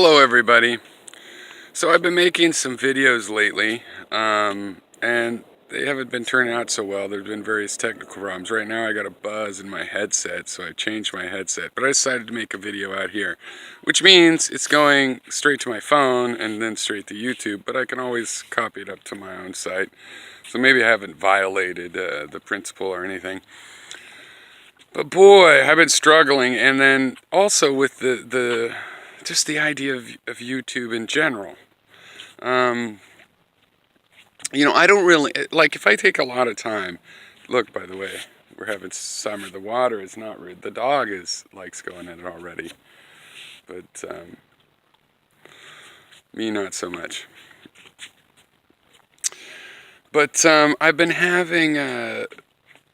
Hello everybody. So I've been making some videos lately, and they haven't been turning out so well. There's been various technical problems. Right now I got a buzz in my headset, so I changed my headset. But I decided to make a video out here, which means it's going straight to my phone and then straight to YouTube, but I can always copy it up to my own site. So maybe I haven't violated the principle or anything. But boy, I've been struggling, and then also with just the idea of YouTube in general. I don't really, like, if I take a lot of time, look, by the way, we're having summer, the water is not rude, the dog likes going in it already, but, me not so much. But, I've been having,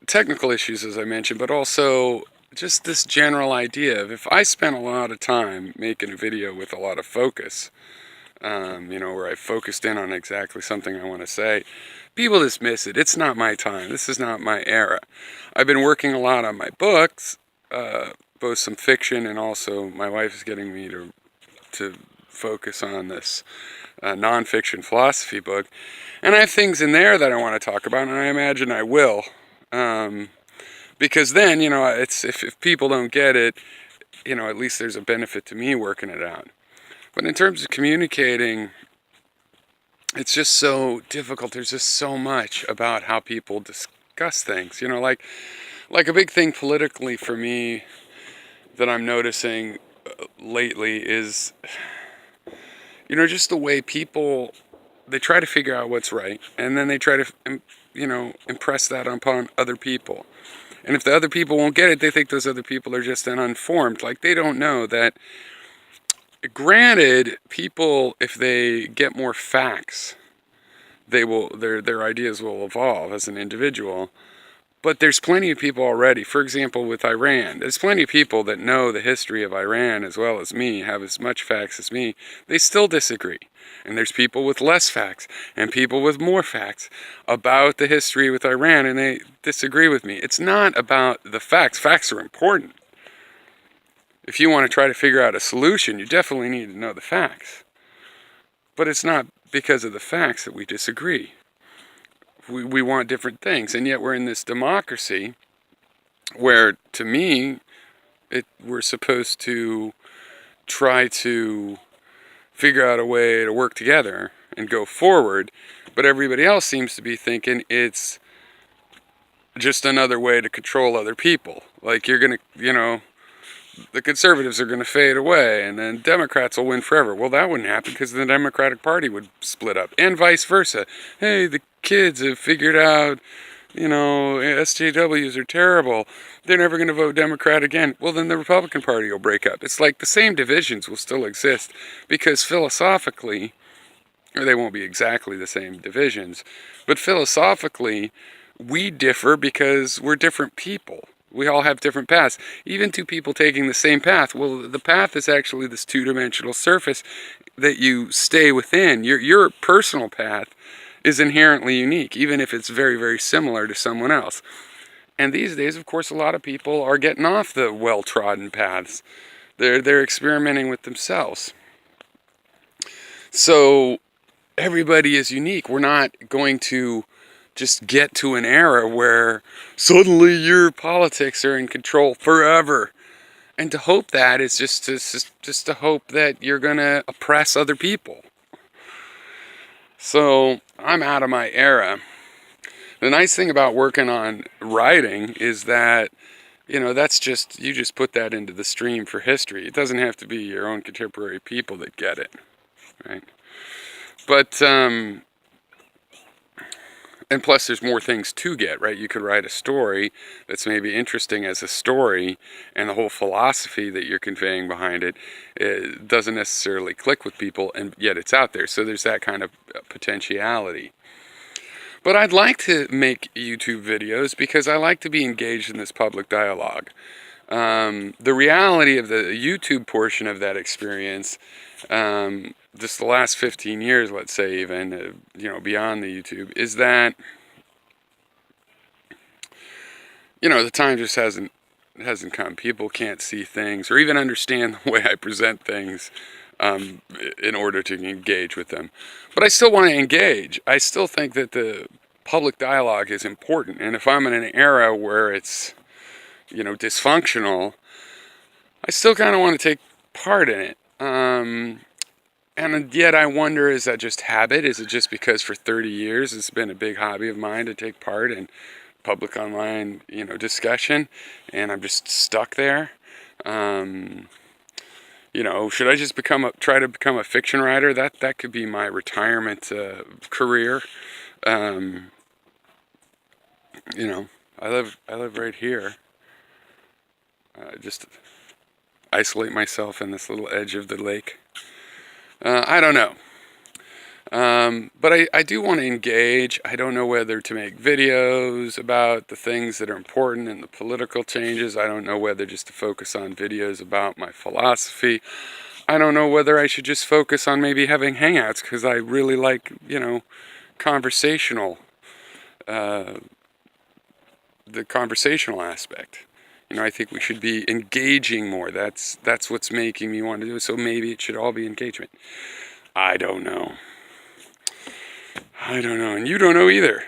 technical issues, as I mentioned, but also just this general idea of if I spent a lot of time making a video with a lot of focus, where I focused in on exactly something I want to say, people dismiss it. It's not my time. This is not my era. I've been working a lot on my books, both some fiction and also my wife is getting me to focus on this nonfiction philosophy book. And I have things in there that I want to talk about, and I imagine I will. Because then, it's if people don't get it, at least there's a benefit to me working it out. But in terms of communicating, it's just so difficult. There's just so much about how people discuss things. Like a big thing politically for me that I'm noticing lately is, just the way people, they try to figure out what's right, and then they try to, impress that upon other people. And if the other people won't get it, they think those other people are just uninformed. Like, they don't know that, granted, people, if they get more facts, their ideas will evolve as an individual. But there's plenty of people already, for example, with Iran. There's plenty of people that know the history of Iran as well as me, have as much facts as me. They still disagree. And there's people with less facts and people with more facts about the history with Iran, and they disagree with me. It's not about the facts. Facts are important. If you want to try to figure out a solution, you definitely need to know the facts. But it's not because of the facts that we disagree. We want different things, and yet we're in this democracy where, to me, we're supposed to try to figure out a way to work together and go forward, but everybody else seems to be thinking it's just another way to control other people. Like, you're going to, the conservatives are going to fade away, and then Democrats will win forever. Well, that wouldn't happen because the Democratic Party would split up, and vice versa. Hey, the kids have figured out, SJWs are terrible. They're never going to vote Democrat again. Well, then the Republican Party will break up. It's like the same divisions will still exist because philosophically, or they won't be exactly the same divisions, but philosophically, we differ because we're different people. We all have different paths. Even two people taking the same path. Well, the path is actually this two-dimensional surface that you stay within. Your personal path is inherently unique, even if it's very, very similar to someone else. And these days, of course, a lot of people are getting off the well-trodden paths. They're experimenting with themselves. So everybody is unique. We're not going to just get to an era where suddenly your politics are in control forever. And to hope that is just to hope that you're going to oppress other people. So I'm out of my era. The nice thing about working on writing is that, that's just, you just put that into the stream for history. It doesn't have to be your own contemporary people that get it, right? But, and plus there's more things to get, right? You could write a story that's maybe interesting as a story, and the whole philosophy that you're conveying behind it doesn't necessarily click with people, and yet it's out there. So there's that kind of potentiality. But I'd like to make YouTube videos because I like to be engaged in this public dialogue. The reality of the YouTube portion of that experience, just the last 15 years, let's say, even, beyond the YouTube, is that, the time just hasn't come. People can't see things or even understand the way I present things in order to engage with them. But I still want to engage. I still think that the public dialogue is important. And if I'm in an era where it's, dysfunctional, I still kind of want to take part in it. And yet I wonder, is that just habit? Is it just because for 30 years it's been a big hobby of mine to take part in public online, discussion, and I'm just stuck there? Should I just try to become a fiction writer? That could be my retirement career. Um, I live right here. Just isolate myself in this little edge of the lake. I don't know. But I do want to engage. I don't know whether to make videos about the things that are important and the political changes. I don't know whether just to focus on videos about my philosophy. I don't know whether I should just focus on maybe having hangouts, because I really like, conversational, uh, the conversational aspect. I think we should be engaging more. That's what's making me want to do it. So maybe it should all be engagement. I don't know. And you don't know either.